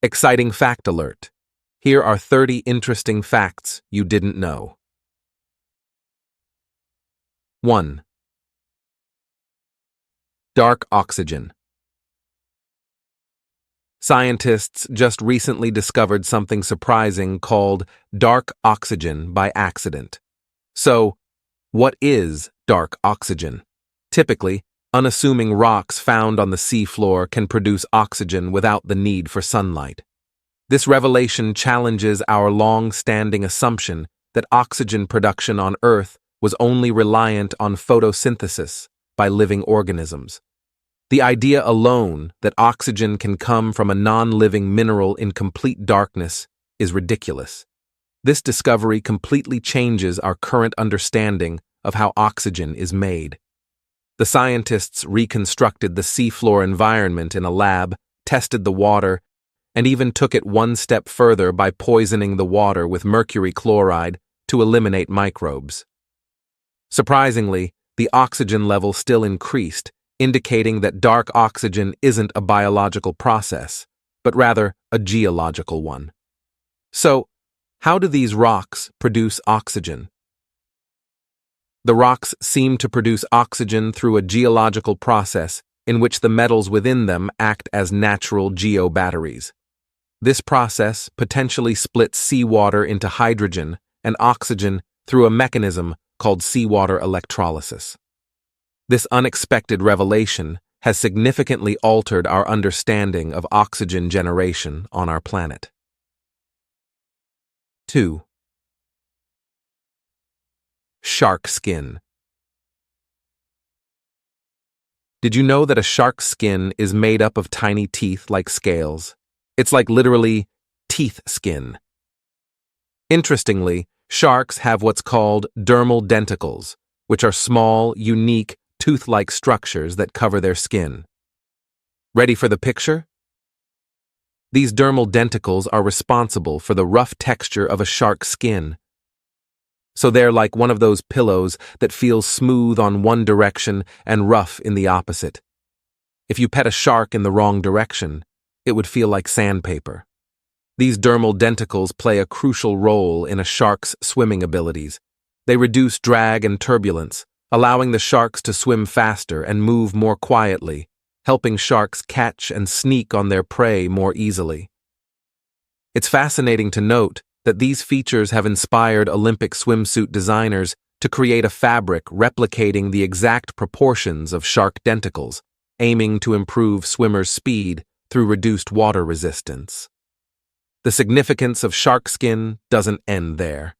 Exciting fact alert. Here are 30 interesting facts you didn't know. 1. Dark oxygen. Scientists just recently discovered something surprising called dark oxygen by accident. So, what is dark oxygen? Typically, unassuming rocks found on the seafloor can produce oxygen without the need for sunlight. This revelation challenges our long-standing assumption that oxygen production on Earth was only reliant on photosynthesis by living organisms. The idea alone that oxygen can come from a non-living mineral in complete darkness is ridiculous. This discovery completely changes our current understanding of how oxygen is made. The scientists reconstructed the seafloor environment in a lab, tested the water, and even took it one step further by poisoning the water with mercury chloride to eliminate microbes. Surprisingly, the oxygen level still increased, indicating that dark oxygen isn't a biological process, but rather a geological one. So, how do these rocks produce oxygen? The rocks seem to produce oxygen through a geological process in which the metals within them act as natural geobatteries. This process potentially splits seawater into hydrogen and oxygen through a mechanism called seawater electrolysis. This unexpected revelation has significantly altered our understanding of oxygen generation on our planet. 2. Shark skin. Did you know that a shark's skin is made up of tiny teeth like scales? It's like literally teeth skin. Interestingly, sharks have what's called dermal denticles, which are small, unique, tooth-like structures that cover their skin. Ready for the picture? These dermal denticles are responsible for the rough texture of a shark's skin. So they're like one of those pillows that feels smooth on one direction and rough in the opposite. If you pet a shark in the wrong direction, it would feel like sandpaper. These dermal denticles play a crucial role in a shark's swimming abilities. They reduce drag and turbulence, allowing the sharks to swim faster and move more quietly, helping sharks catch and sneak on their prey more easily. It's fascinating to note that these features have inspired Olympic swimsuit designers to create a fabric replicating the exact proportions of shark denticles, aiming to improve swimmers' speed through reduced water resistance. The significance of shark skin doesn't end there.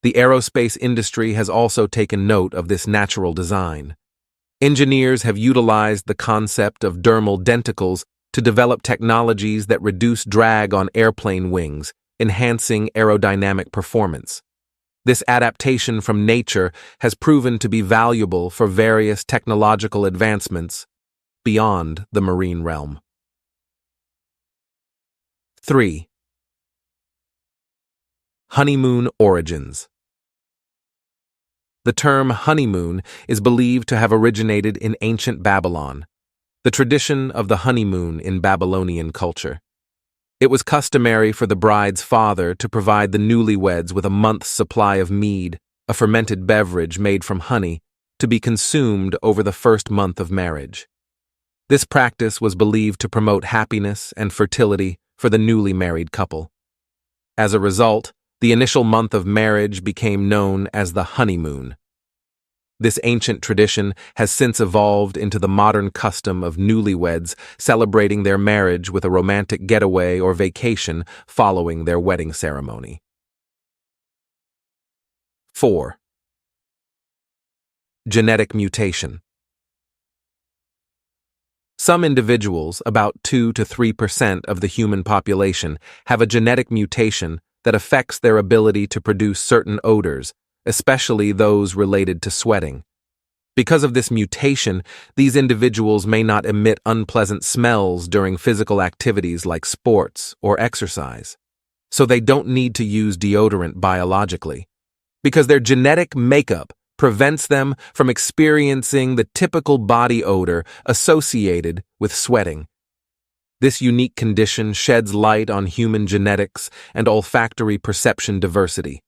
The aerospace industry has also taken note of this natural design. Engineers have utilized the concept of dermal denticles to develop technologies that reduce drag on airplane wings, enhancing aerodynamic performance. This adaptation from nature has proven to be valuable for various technological advancements beyond the marine realm. 3. Honeymoon origins. The term honeymoon is believed to have originated in ancient Babylon, the tradition of the honeymoon in Babylonian culture. It was customary for the bride's father to provide the newlyweds with a month's supply of mead, a fermented beverage made from honey, to be consumed over the first month of marriage. This practice was believed to promote happiness and fertility for the newly married couple. As a result, the initial month of marriage became known as the honeymoon. This ancient tradition has since evolved into the modern custom of newlyweds celebrating their marriage with a romantic getaway or vacation following their wedding ceremony. 4. Genetic mutation. Some individuals, about 2 to 3% of the human population, have a genetic mutation that affects their ability to produce certain odors, especially those related to sweating. Because of this mutation, these individuals may not emit unpleasant smells during physical activities like sports or exercise. So they don't need to use deodorant biologically, because their genetic makeup prevents them from experiencing the typical body odor associated with sweating. This unique condition sheds light on human genetics and olfactory perception diversity.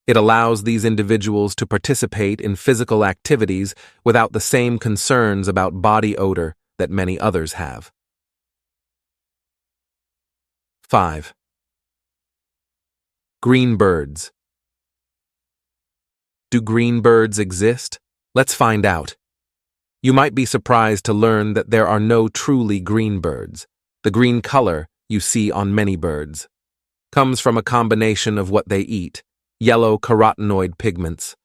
It allows these individuals to participate in physical activities without the same concerns about body odor that many others have. 5. Green birds. Do green birds exist? Let's find out. You might be surprised to learn that there are no truly green birds. The green color you see on many birds comes from a combination of what they eat, yellow carotenoid pigments,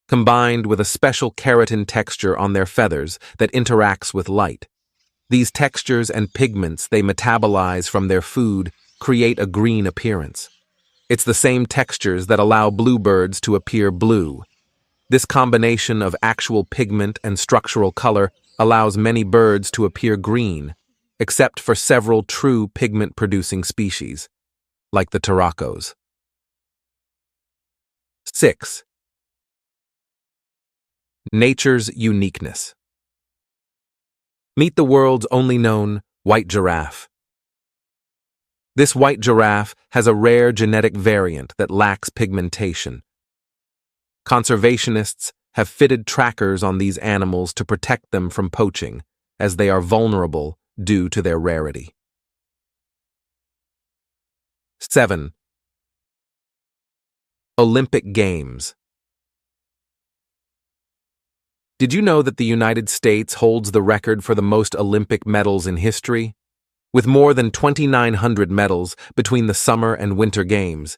combined with a special keratin texture on their feathers that interacts with light. These textures and pigments they metabolize from their food create a green appearance. It's the same textures that allow bluebirds to appear blue. This combination of actual pigment and structural color allows many birds to appear green, except for several true pigment-producing species, like the taracos. 6. Nature's uniqueness. Meet the world's only known white giraffe. This white giraffe has a rare genetic variant that lacks pigmentation. Conservationists have fitted trackers on these animals to protect them from poaching, as they are vulnerable due to their rarity. 7. Olympic Games. Did you know that the United States holds the record for the most Olympic medals in history? With more than 2,900 medals between the Summer and Winter Games,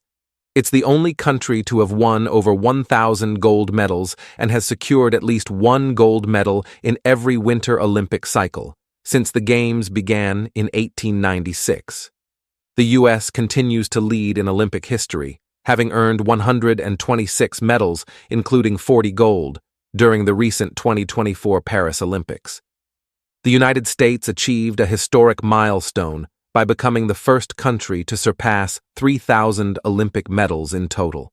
it's the only country to have won over 1,000 gold medals and has secured at least one gold medal in every Winter Olympic cycle since the Games began in 1896. The U.S. continues to lead in Olympic history, having earned 126 medals, including 40 gold, during the recent 2024 Paris Olympics. The United States achieved a historic milestone by becoming the first country to surpass 3,000 Olympic medals in total,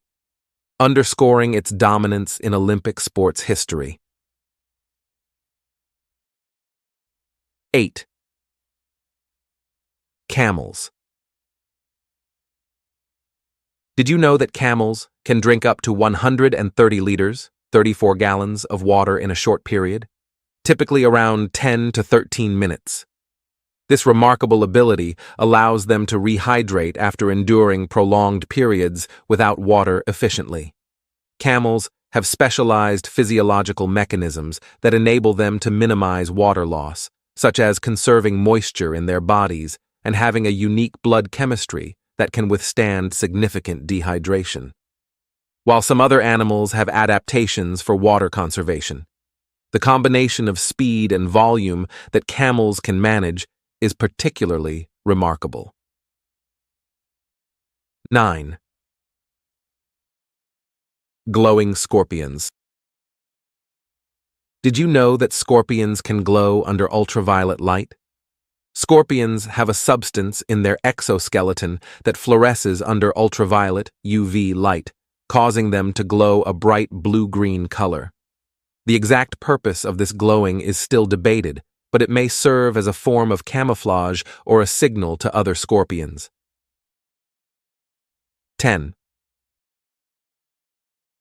underscoring its dominance in Olympic sports history. 8. Camels. Did you know that camels can drink up to 130 liters, 34 gallons of water in a short period, typically around 10 to 13 minutes? This remarkable ability allows them to rehydrate after enduring prolonged periods without water efficiently. Camels have specialized physiological mechanisms that enable them to minimize water loss, such as conserving moisture in their bodies and having a unique blood chemistry that can withstand significant dehydration. While some other animals have adaptations for water conservation, the combination of speed and volume that camels can manage is particularly remarkable. 9. Glowing scorpions. Did you know that scorpions can glow under ultraviolet light? Scorpions have a substance in their exoskeleton that fluoresces under ultraviolet UV light, causing them to glow a bright blue-green color. The exact purpose of this glowing is still debated, but it may serve as a form of camouflage or a signal to other scorpions. 10.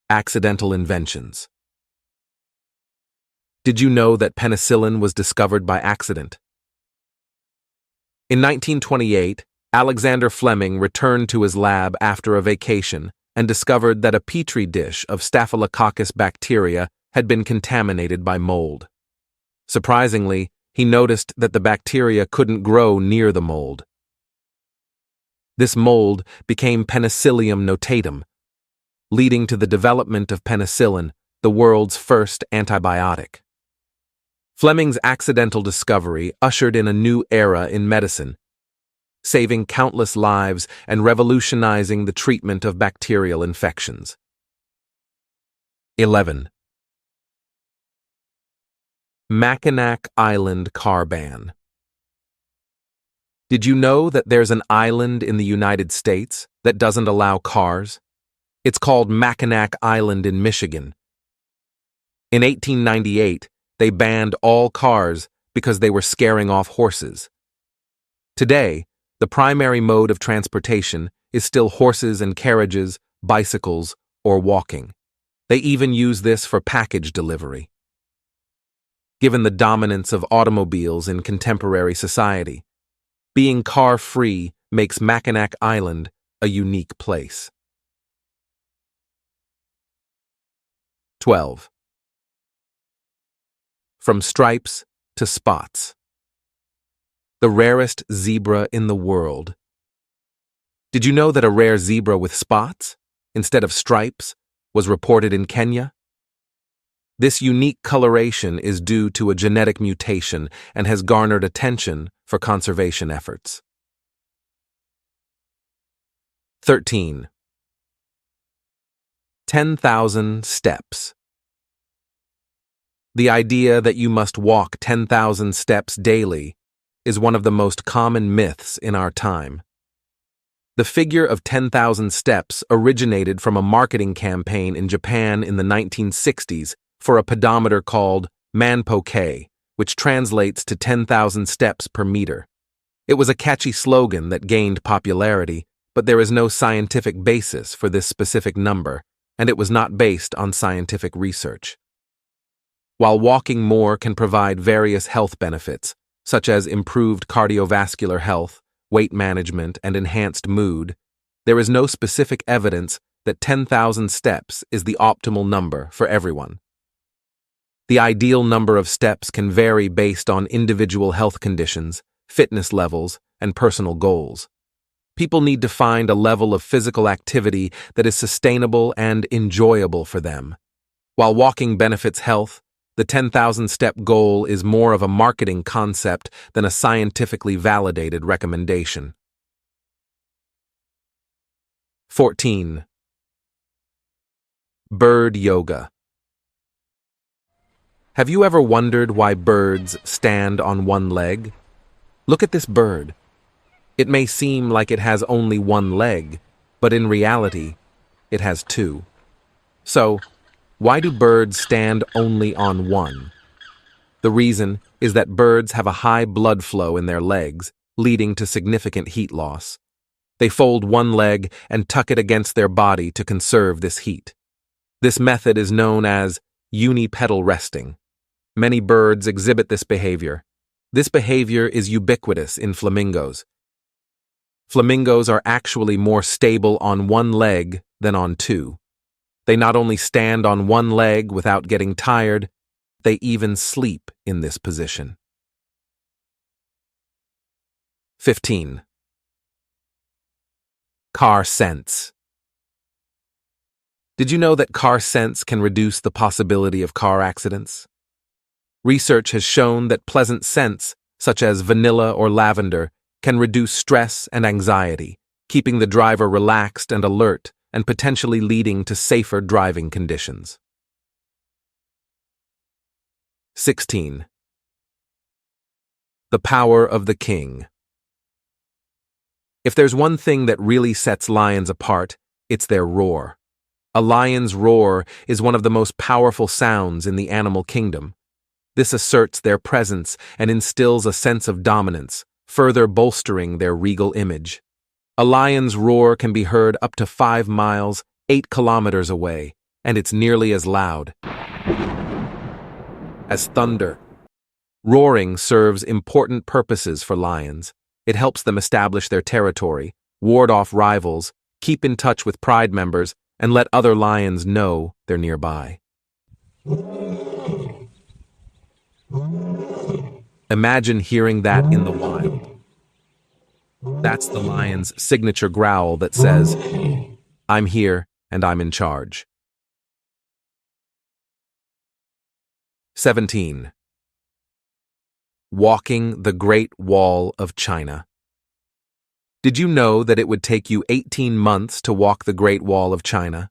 Accidental inventions. Did you know that penicillin was discovered by accident? In 1928, Alexander Fleming returned to his lab after a vacation and discovered that a petri dish of Staphylococcus bacteria had been contaminated by mold. Surprisingly, he noticed that the bacteria couldn't grow near the mold. This mold became Penicillium notatum, leading to the development of penicillin, the world's first antibiotic. Fleming's accidental discovery ushered in a new era in medicine, saving countless lives and revolutionizing the treatment of bacterial infections. 11. Mackinac Island car ban. Did you know that there's an island in the United States that doesn't allow cars? It's called Mackinac Island in Michigan. In 1898, they banned all cars because they were scaring off horses. Today, the primary mode of transportation is still horses and carriages, bicycles, or walking. They even use this for package delivery. Given the dominance of automobiles in contemporary society, being car-free makes Mackinac Island a unique place. 12. From stripes to spots. The rarest zebra in the world. Did you know that a rare zebra with spots, instead of stripes, was reported in Kenya? This unique coloration is due to a genetic mutation and has garnered attention for conservation efforts. 13. 10,000 steps. The idea that you must walk 10,000 steps daily is one of the most common myths in our time. The figure of 10,000 steps originated from a marketing campaign in Japan in the 1960s for a pedometer called manpoke, which translates to 10,000 steps per meter. It was a catchy slogan that gained popularity, but there is no scientific basis for this specific number, and it was not based on scientific research. While walking more can provide various health benefits, such as improved cardiovascular health, weight management, and enhanced mood, there is no specific evidence that 10,000 steps is the optimal number for everyone. The ideal number of steps can vary based on individual health conditions, fitness levels, and personal goals. People need to find a level of physical activity that is sustainable and enjoyable for them. While walking benefits health, the 10,000-step goal is more of a marketing concept than a scientifically validated recommendation. 14. Bird yoga. Have you ever wondered why birds stand on one leg? Look at this bird. It may seem like it has only one leg, but in reality, it has two. So, why do birds stand only on one? The reason is that birds have a high blood flow in their legs, leading to significant heat loss. They fold one leg and tuck it against their body to conserve this heat. This method is known as unipetal resting. Many birds exhibit this behavior. This behavior is ubiquitous in flamingos. Flamingos are actually more stable on one leg than on two. They not only stand on one leg without getting tired, they even sleep in this position. 15. Car scents. Did you know that car scents can reduce the possibility of car accidents? Research has shown that pleasant scents, such as vanilla or lavender, can reduce stress and anxiety, keeping the driver relaxed and alert and potentially leading to safer driving conditions. 16. The power of the king. If there's one thing that really sets lions apart, it's their roar. A lion's roar is one of the most powerful sounds in the animal kingdom. This asserts their presence and instills a sense of dominance, further bolstering their regal image. A lion's roar can be heard up to 5 miles, 8 kilometers away, and it's nearly as loud as thunder. Roaring serves important purposes for lions. It helps them establish their territory, ward off rivals, keep in touch with pride members, and let other lions know they're nearby. Imagine hearing that in the wild. That's the lion's signature growl that says, "I'm here and I'm in charge." 17. Walking the Great Wall of China. Did you know that it would take you 18 months to walk the Great Wall of China?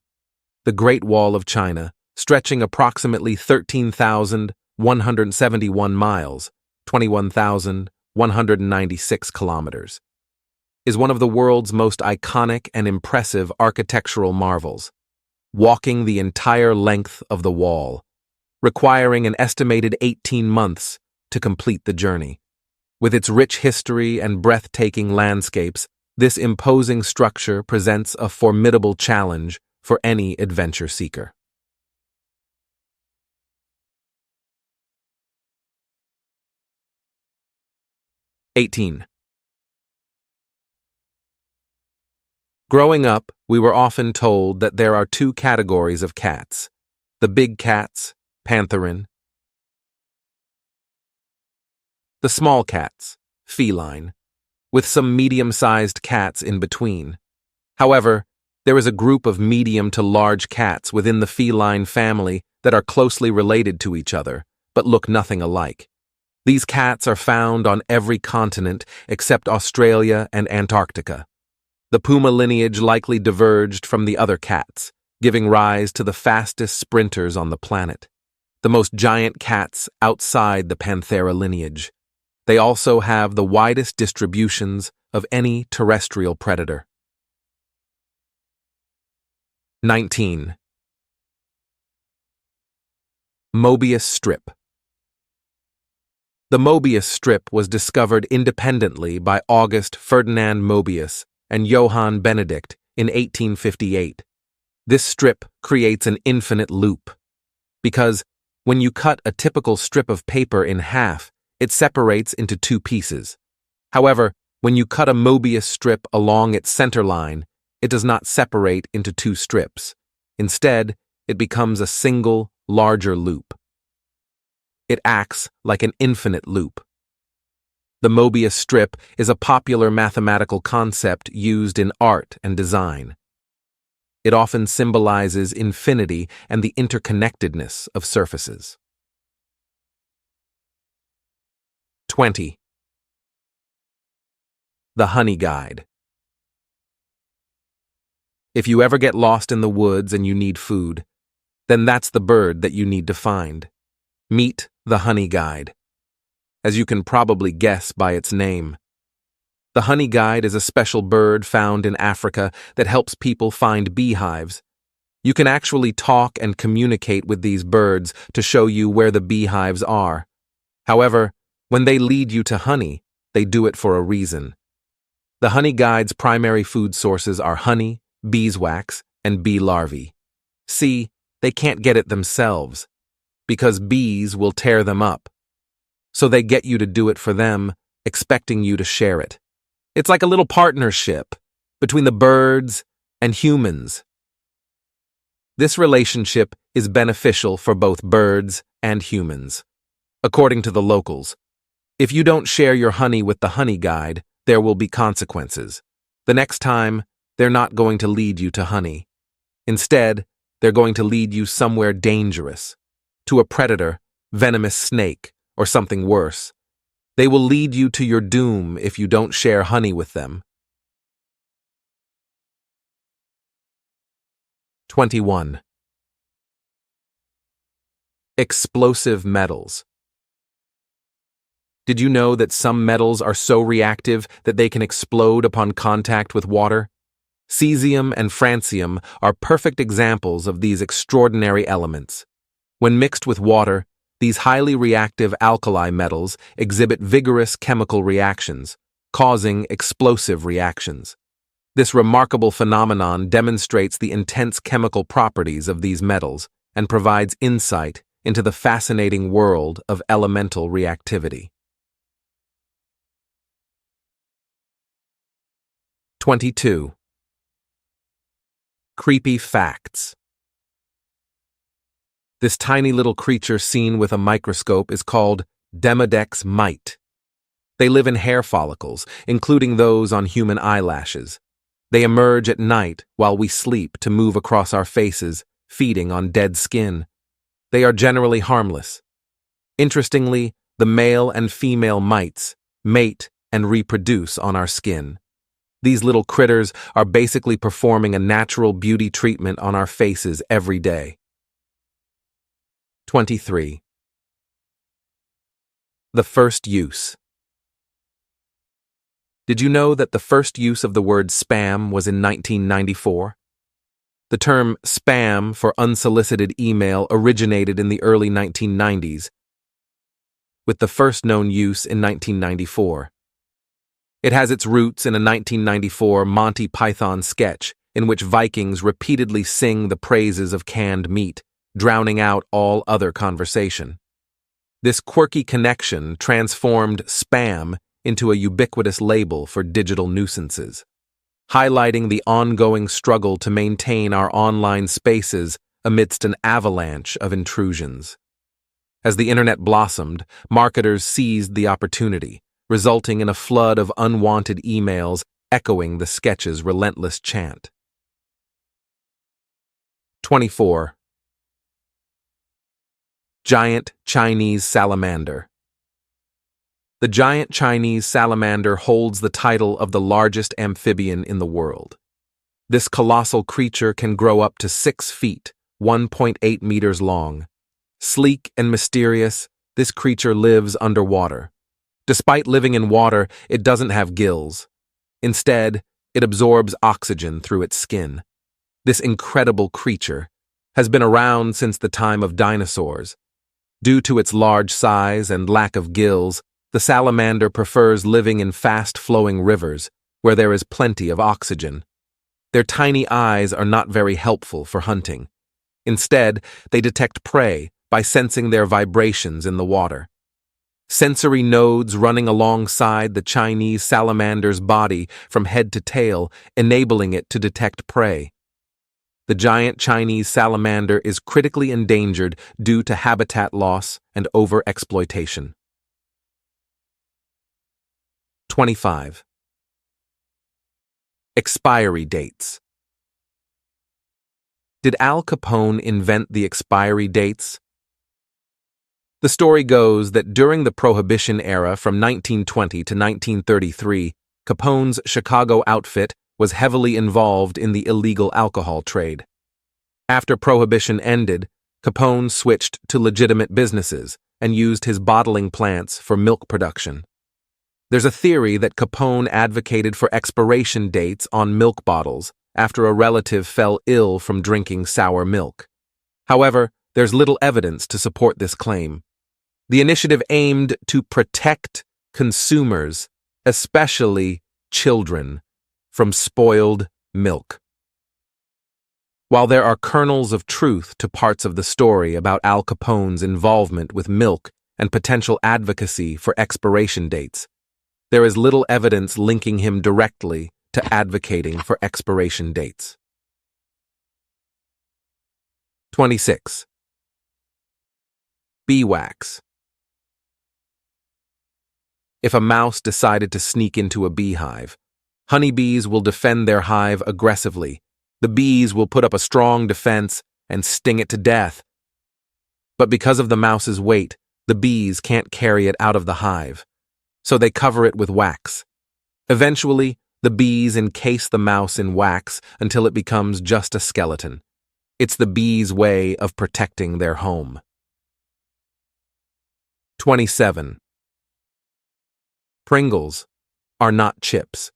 The Great Wall of China, stretching approximately 13,171 miles, 21,196 kilometers, is one of the world's most iconic and impressive architectural marvels. Walking the entire length of the wall, requiring an estimated 18 months to complete the journey. With its rich history and breathtaking landscapes, this imposing structure presents a formidable challenge for any adventure seeker. '18. Growing up, we were often told that there are two categories of cats: the big cats, Pantherine, the small cats, Feline, with some medium-sized cats in between. However, there is a group of medium to large cats within the feline family that are closely related to each other, but look nothing alike. These cats are found on every continent except Australia and Antarctica. The puma lineage likely diverged from the other cats, giving rise to the fastest sprinters on the planet, the most giant cats outside the Panthera lineage. They also have the widest distributions of any terrestrial predator. 19. Mobius strip. The Mobius strip was discovered independently by August Ferdinand Mobius and Johann Benedict in 1858. This strip creates an infinite loop, because when you cut a typical strip of paper in half, it separates into two pieces. However, when you cut a Mobius strip along its center line, it does not separate into two strips. Instead, it becomes a single, larger loop. It acts like an infinite loop. The Mobius strip is a popular mathematical concept used in art and design. It often symbolizes infinity and the interconnectedness of surfaces. 20. The Honey Guide. If you ever get lost in the woods and you need food, then that's the bird that you need to find. Meet the Honey Guide. As you can probably guess by its name. The honey guide is a special bird found in Africa that helps people find beehives. You can actually talk and communicate with these birds to show you where the beehives are. However, when they lead you to honey, they do it for a reason. The honey guide's primary food sources are honey, beeswax, and bee larvae. See, they can't get it themselves, because bees will tear them up. So they get you to do it for them, expecting you to share it. It's like a little partnership between the birds and humans. This relationship is beneficial for both birds and humans. According to the locals, if you don't share your honey with the honey guide, there will be consequences. The next time, they're not going to lead you to honey. Instead, they're going to lead you somewhere dangerous, to a predator, venomous snake, or something worse. They will lead you to your doom if you don't share honey with them. 21. Explosive metals. Did you know that some metals are so reactive that they can explode upon contact with water? Cesium and francium are perfect examples of these extraordinary elements. When mixed with water, these highly reactive alkali metals exhibit vigorous chemical reactions, causing explosive reactions. This remarkable phenomenon demonstrates the intense chemical properties of these metals and provides insight into the fascinating world of elemental reactivity. 22. Creepy facts. This tiny little creature seen with a microscope is called Demodex mite. They live in hair follicles, including those on human eyelashes. They emerge at night while we sleep to move across our faces, feeding on dead skin. They are generally harmless. Interestingly, the male and female mites mate and reproduce on our skin. These little critters are basically performing a natural beauty treatment on our faces every day. 23. The first use. Did you know that the first use of the word spam was in 1994? The term spam for unsolicited email originated in the early 1990s, with the first known use in 1994. It has its roots in a 1994 Monty Python sketch in which Vikings repeatedly sing the praises of canned meat, drowning out all other conversation. This quirky connection transformed spam into a ubiquitous label for digital nuisances, highlighting the ongoing struggle to maintain our online spaces amidst an avalanche of intrusions. As the internet blossomed, marketers seized the opportunity, resulting in a flood of unwanted emails echoing the sketch's relentless chant. 24. Giant Chinese Salamander. The giant Chinese salamander holds the title of the largest amphibian in the world. This colossal creature can grow up to 6 feet, 1.8 meters long. Sleek and mysterious, this creature lives underwater. Despite living in water, it doesn't have gills. Instead, it absorbs oxygen through its skin. This incredible creature has been around since the time of dinosaurs. Due to its large size and lack of gills, the salamander prefers living in fast-flowing rivers, where there is plenty of oxygen. Their tiny eyes are not very helpful for hunting. Instead, they detect prey by sensing their vibrations in the water. Sensory nodes running alongside the Chinese salamander's body from head to tail, enabling it to detect prey. The giant Chinese salamander is critically endangered due to habitat loss and overexploitation. 25. Expiry dates. Did Al Capone invent the expiry dates? The story goes that during the Prohibition era from 1920 to 1933, Capone's Chicago outfit was heavily involved in the illegal alcohol trade. After Prohibition ended, Capone switched to legitimate businesses and used his bottling plants for milk production. There's a theory that Capone advocated for expiration dates on milk bottles after a relative fell ill from drinking sour milk. However, there's little evidence to support this claim. The initiative aimed to protect consumers, especially children, from spoiled milk. While there are kernels of truth to parts of the story about Al Capone's involvement with milk and potential advocacy for expiration dates, there is little evidence linking him directly to advocating for expiration dates. 26. Beeswax. If a mouse decided to sneak into a beehive, honeybees will defend their hive aggressively. The bees will put up a strong defense and sting it to death. But because of the mouse's weight, the bees can't carry it out of the hive, so they cover it with wax. Eventually, the bees encase the mouse in wax until it becomes just a skeleton. It's the bees' way of protecting their home. 27. Pringles are not chips.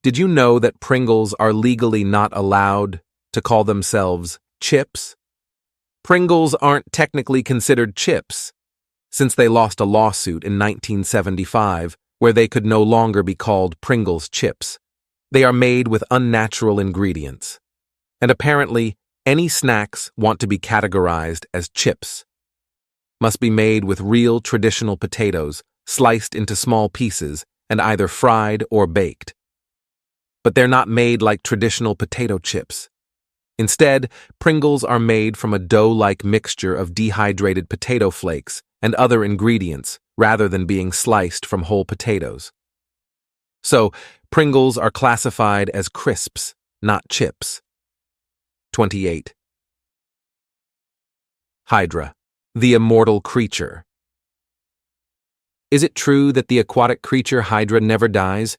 Did you know that Pringles are legally not allowed to call themselves chips? Pringles aren't technically considered chips, since they lost a lawsuit in 1975 where they could no longer be called Pringles chips. They are made with unnatural ingredients. And apparently, any snacks want to be categorized as chips must be made with real traditional potatoes, sliced into small pieces and either fried or baked. But they're not made like traditional potato chips. Instead, Pringles are made from a dough-like mixture of dehydrated potato flakes and other ingredients rather than being sliced from whole potatoes. So, Pringles are classified as crisps, not chips. 28. Hydra, the immortal creature. Is it true that the aquatic creature Hydra never dies?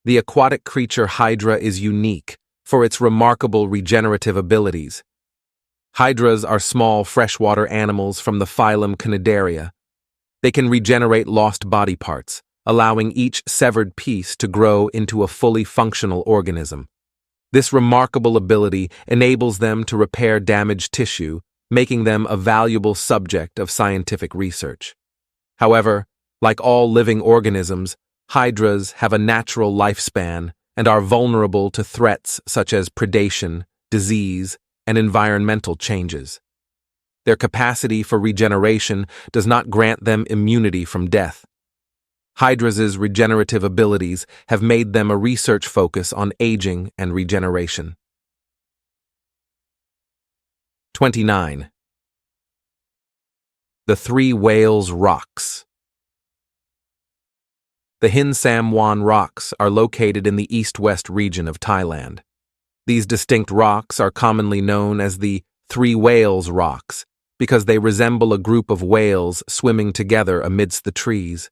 The aquatic creature Hydra is unique for its remarkable regenerative abilities. Hydras are small freshwater animals from the phylum Cnidaria. They can regenerate lost body parts, allowing each severed piece to grow into a fully functional organism. This remarkable ability enables them to repair damaged tissue, making them a valuable subject of scientific research. However, like all living organisms, hydras have a natural lifespan and are vulnerable to threats such as predation, disease, and environmental changes. Their capacity for regeneration does not grant them immunity from death. Hydras' regenerative abilities have made them a research focus on aging and regeneration. 29. The Three Whales Rocks. The Hin Sam Wan Rocks are located in the east-west region of Thailand. These distinct rocks are commonly known as the Three Whales Rocks because they resemble a group of whales swimming together amidst the trees.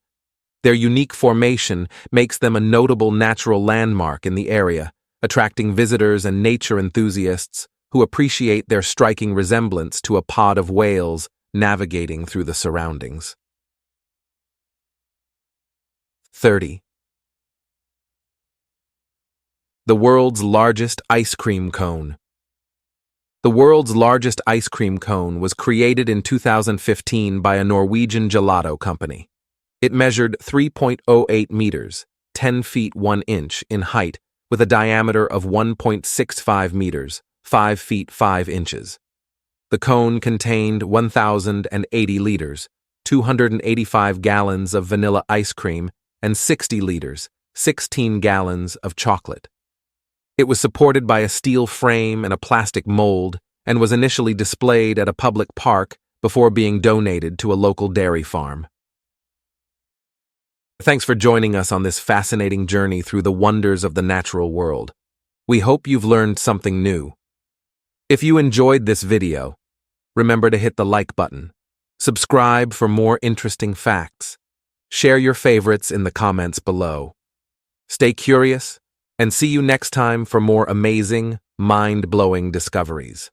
Their unique formation makes them a notable natural landmark in the area, attracting visitors and nature enthusiasts who appreciate their striking resemblance to a pod of whales navigating through the surroundings. 30. The world's largest ice cream cone. The world's largest ice cream cone was created in 2015 by a Norwegian gelato company. It measured 3.08 meters, 10 feet 1 inch in height, with a diameter of 1.65 meters, 5 feet 5 inches. The cone contained 1,080 liters, 285 gallons of vanilla ice cream, and 60 liters, 16 gallons of chocolate. It was supported by a steel frame and a plastic mold and was initially displayed at a public park before being donated to a local dairy farm. Thanks for joining us on this fascinating journey through the wonders of the natural world. We hope you've learned something new. If you enjoyed this video, remember to hit the like button, subscribe for more interesting facts, share your favorites in the comments below. Stay curious, and see you next time for more amazing, mind-blowing discoveries.